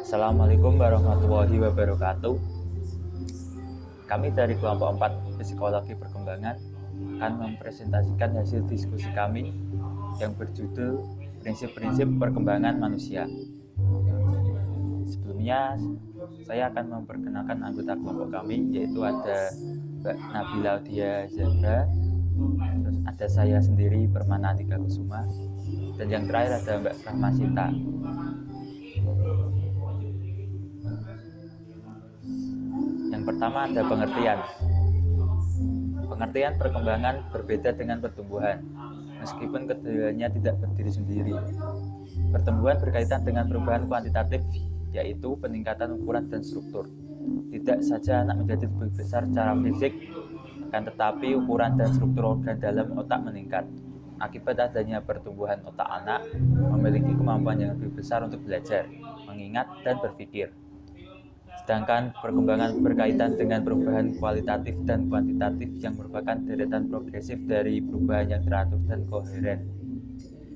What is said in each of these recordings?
Assalamualaikum warahmatullahi wabarakatuh. Kami dari kelompok 4 Psikologi Perkembangan akan mempresentasikan hasil diskusi kami yang berjudul Prinsip-prinsip Perkembangan Manusia. Sebelumnya, saya akan memperkenalkan anggota kelompok kami, yaitu ada Mbak Nabila Audia Zahra, terus ada saya sendiri Permana Atika Kusuma, dan yang terakhir ada Mbak Rahmasita. Yang pertama ada pengertian. Pengertian perkembangan berbeda dengan pertumbuhan, meskipun keduanya tidak berdiri sendiri. Pertumbuhan berkaitan dengan perubahan kuantitatif, yaitu peningkatan ukuran dan struktur. Tidak saja anak menjadi lebih besar secara fisik, akan tetapi ukuran dan struktur organ dalam otak meningkat. Akibat adanya pertumbuhan otak anak, memiliki kemampuan yang lebih besar untuk belajar, mengingat, dan berpikir. Sedangkan perkembangan berkaitan dengan perubahan kualitatif dan kuantitatif yang merupakan deretan progresif dari perubahan yang teratur dan koheren.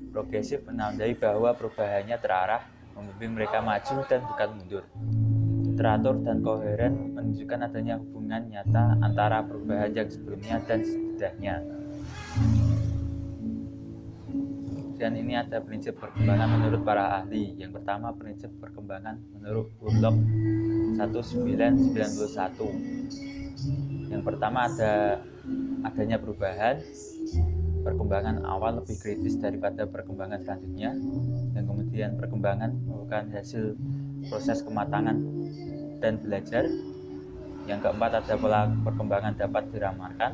Progresif menandai bahwa perubahannya terarah, membimbing mereka maju dan bukan mundur. Teratur dan koheren menunjukkan adanya hubungan nyata antara perubahan yang sebelumnya dan sesudahnya. Dan ini ada prinsip perkembangan menurut para ahli. Yang pertama, prinsip perkembangan menurut Burlock 1991. Yang pertama adanya perubahan. Perkembangan awal lebih kritis daripada perkembangan selanjutnya. Yang kemudian perkembangan merupakan hasil proses kematangan dan belajar. Yang keempat ada pola perkembangan dapat diramalkan.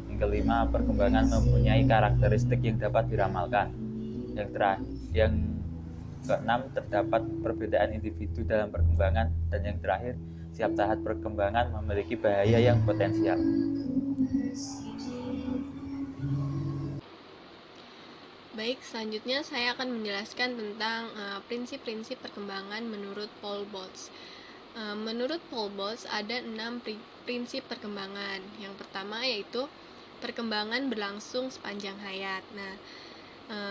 Yang kelima, perkembangan mempunyai karakteristik yang dapat diramalkan. Yang keenam, terdapat perbedaan individu dalam perkembangan. Dan yang terakhir, setiap tahap perkembangan memiliki bahaya yang potensial. Baik, selanjutnya saya akan menjelaskan tentang prinsip-prinsip perkembangan menurut Paul Boltz. Menurut Paul Boltz ada 6 prinsip perkembangan. Yang pertama yaitu perkembangan berlangsung sepanjang hayat.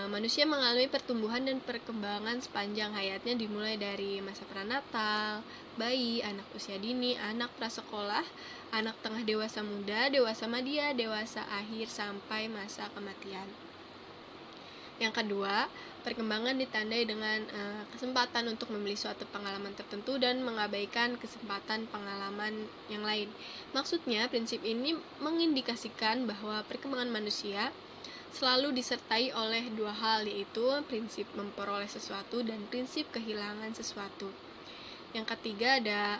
Manusia mengalami pertumbuhan dan perkembangan sepanjang hayatnya dimulai dari masa pranatal, bayi, anak usia dini, anak prasekolah, anak tengah dewasa muda, dewasa madya, dewasa akhir sampai masa kematian. Yang kedua, perkembangan ditandai dengan kesempatan untuk memilih suatu pengalaman tertentu dan mengabaikan kesempatan pengalaman yang lain. Maksudnya, prinsip ini mengindikasikan bahwa perkembangan manusia selalu disertai oleh dua hal, yaitu prinsip memperoleh sesuatu dan prinsip kehilangan sesuatu. Yang ketiga ada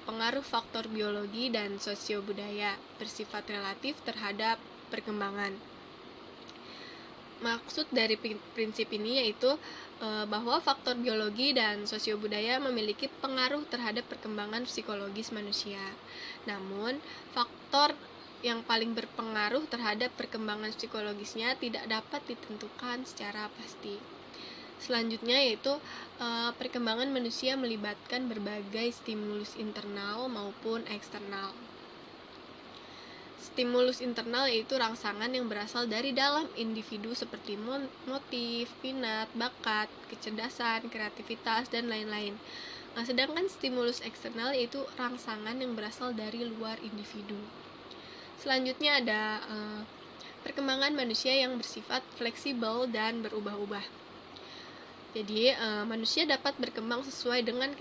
pengaruh faktor biologi dan sosiobudaya bersifat relatif terhadap perkembangan. Maksud dari prinsip ini yaitu bahwa faktor biologi dan sosiobudaya memiliki pengaruh terhadap perkembangan psikologis manusia. Namun, faktor yang paling berpengaruh terhadap perkembangan psikologisnya tidak dapat ditentukan secara pasti. Selanjutnya yaitu perkembangan manusia melibatkan berbagai stimulus internal maupun eksternal. Stimulus internal yaitu rangsangan yang berasal dari dalam individu seperti motif, minat, bakat, kecerdasan, kreativitas, dan lain-lain. Sedangkan stimulus eksternal yaitu rangsangan yang berasal dari luar individu. Selanjutnya ada perkembangan manusia yang bersifat fleksibel dan berubah-ubah. Jadi manusia dapat berkembang sesuai dengan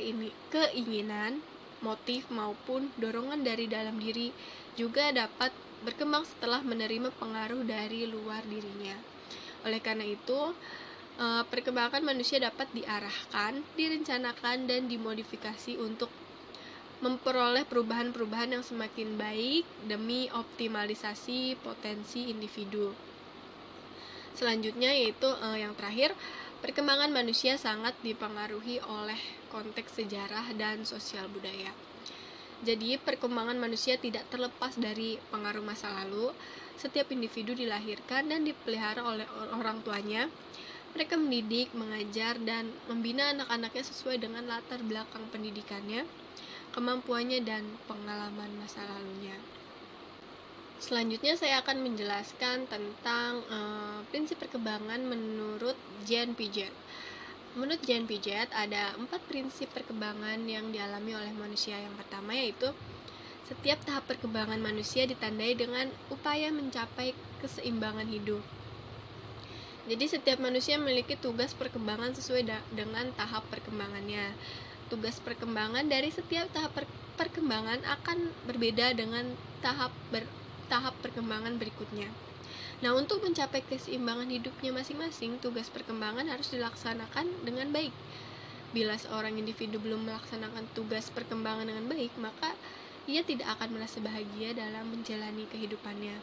keinginan, motif maupun dorongan dari dalam diri, juga dapat berkembang setelah menerima pengaruh dari luar dirinya. Oleh karena itu, perkembangan manusia dapat diarahkan, direncanakan, dan dimodifikasi untuk memperoleh perubahan-perubahan yang semakin baik demi optimalisasi potensi individu. Selanjutnya yaitu yang terakhir, perkembangan manusia sangat dipengaruhi oleh konteks sejarah dan sosial budaya. Jadi perkembangan manusia tidak terlepas dari pengaruh masa lalu. Setiap individu dilahirkan dan dipelihara oleh orang tuanya. Mereka mendidik, mengajar, dan membina anak-anaknya sesuai dengan latar belakang pendidikannya, kemampuannya, dan pengalaman masa lalunya. Selanjutnya saya akan menjelaskan tentang prinsip perkembangan menurut Jean Piaget. Menurut Jan Piaget, ada 4 prinsip perkembangan yang dialami oleh manusia. Yang pertama yaitu setiap tahap perkembangan manusia ditandai dengan upaya mencapai keseimbangan hidup. Jadi setiap manusia memiliki tugas perkembangan sesuai dengan tahap perkembangannya. Tugas perkembangan dari setiap tahap perkembangan akan berbeda dengan tahap perkembangan berikutnya. Nah, untuk mencapai keseimbangan hidupnya masing-masing, tugas perkembangan harus dilaksanakan dengan baik. Bila seorang individu belum melaksanakan tugas perkembangan dengan baik, maka ia tidak akan merasa bahagia dalam menjalani kehidupannya.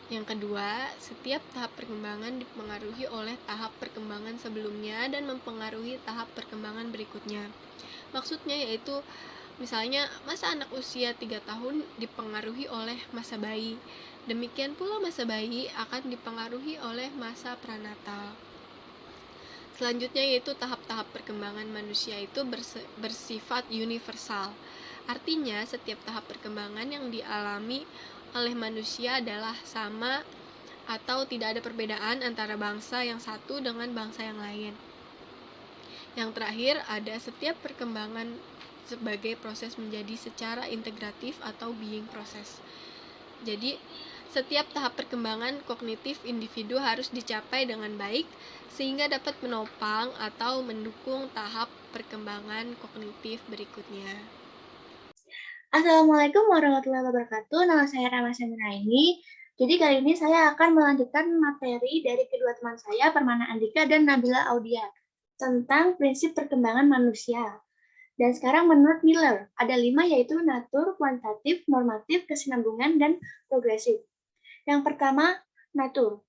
Yang kedua, setiap tahap perkembangan dipengaruhi oleh tahap perkembangan sebelumnya dan mempengaruhi tahap perkembangan berikutnya. Maksudnya yaitu misalnya masa anak usia 3 tahun dipengaruhi oleh masa bayi. Demikian pula masa bayi akan dipengaruhi oleh masa pranatal. Selanjutnya yaitu tahap-tahap perkembangan manusia itu bersifat universal. Artinya setiap tahap perkembangan yang dialami oleh manusia adalah sama atau tidak ada perbedaan antara bangsa yang satu dengan bangsa yang lain. Yang terakhir, ada setiap perkembangan sebagai proses menjadi secara integratif atau being proses. Jadi, setiap tahap perkembangan kognitif individu harus dicapai dengan baik sehingga dapat menopang atau mendukung tahap perkembangan kognitif berikutnya. Assalamualaikum warahmatullahi wabarakatuh. Nama saya Rama Sandra-Aini. Jadi kali ini saya akan melanjutkan materi dari kedua teman saya, Permana Andika dan Nabila Audia, tentang prinsip perkembangan manusia. Dan sekarang menurut Miller, ada 5 yaitu natur, kuantitatif, normatif, kesinambungan, dan progresif. Yang pertama, natur.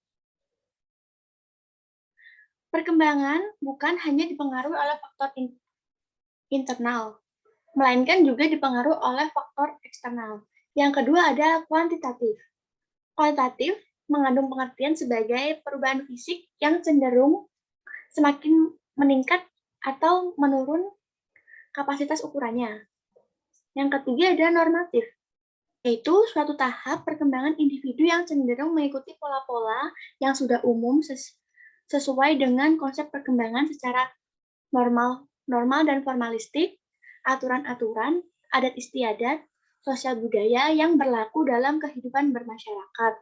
Perkembangan bukan hanya dipengaruhi oleh faktor internal, melainkan juga dipengaruhi oleh faktor eksternal. Yang kedua ada kuantitatif. Kuantitatif mengandung pengertian sebagai perubahan fisik yang cenderung semakin meningkat atau menurun kapasitas ukurannya. Yang ketiga ada normatif, yaitu suatu tahap perkembangan individu yang cenderung mengikuti pola-pola yang sudah umum sesuai dengan konsep perkembangan secara normal dan formalistik, aturan-aturan, adat istiadat, sosial budaya yang berlaku dalam kehidupan bermasyarakat.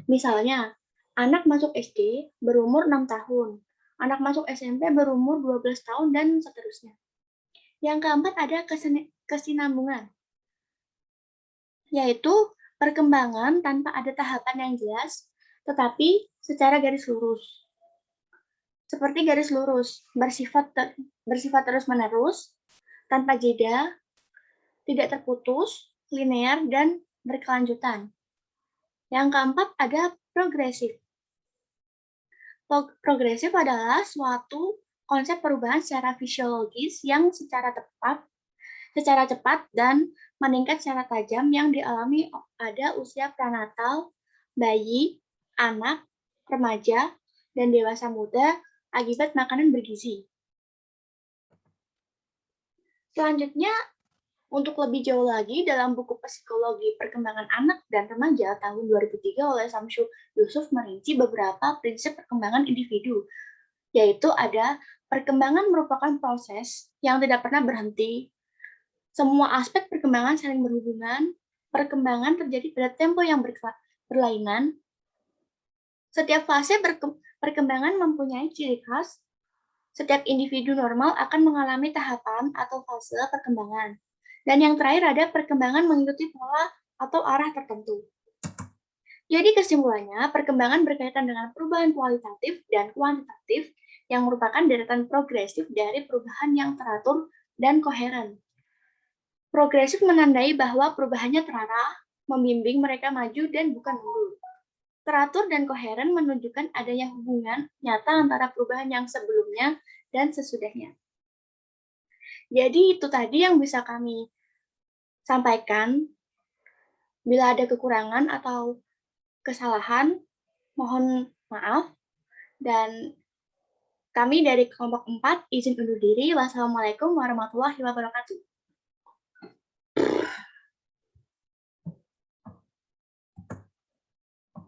Misalnya, anak masuk SD berumur 6 tahun, anak masuk SMP berumur 12 tahun, dan seterusnya. Yang keempat ada kesinambungan, yaitu perkembangan tanpa ada tahapan yang jelas, tetapi secara garis lurus. Seperti garis lurus, bersifat terus-menerus, tanpa jeda, tidak terputus, linear, dan berkelanjutan. Yang keempat ada progresif. Progresif adalah suatu konsep perubahan secara fisiologis yang secara cepat dan meningkat secara tajam yang dialami pada usia pranatal, bayi, anak, remaja, dan dewasa muda akibat makanan bergizi. Selanjutnya, untuk lebih jauh lagi, dalam buku Psikologi Perkembangan Anak dan Remaja tahun 2003 oleh Samsu Yusuf merinci beberapa prinsip perkembangan individu, yaitu ada perkembangan merupakan proses yang tidak pernah berhenti, semua aspek perkembangan saling berhubungan, perkembangan terjadi pada tempo yang berlainan, setiap fase perkembangan mempunyai ciri khas, setiap individu normal akan mengalami tahapan atau fase perkembangan. Dan yang terakhir ada perkembangan mengikuti pola atau arah tertentu. Jadi kesimpulannya, perkembangan berkaitan dengan perubahan kualitatif dan kuantitatif yang merupakan deretan progresif dari perubahan yang teratur dan koheren. Progresif menandai bahwa perubahannya terarah, membimbing mereka maju dan bukan mundur. Teratur dan koheren menunjukkan adanya hubungan nyata antara perubahan yang sebelumnya dan sesudahnya. Jadi itu tadi yang bisa kami sampaikan. Bila ada kekurangan atau kesalahan, mohon maaf. Dan kami dari kelompok 4 izin undur diri. Wassalamualaikum warahmatullahi wabarakatuh.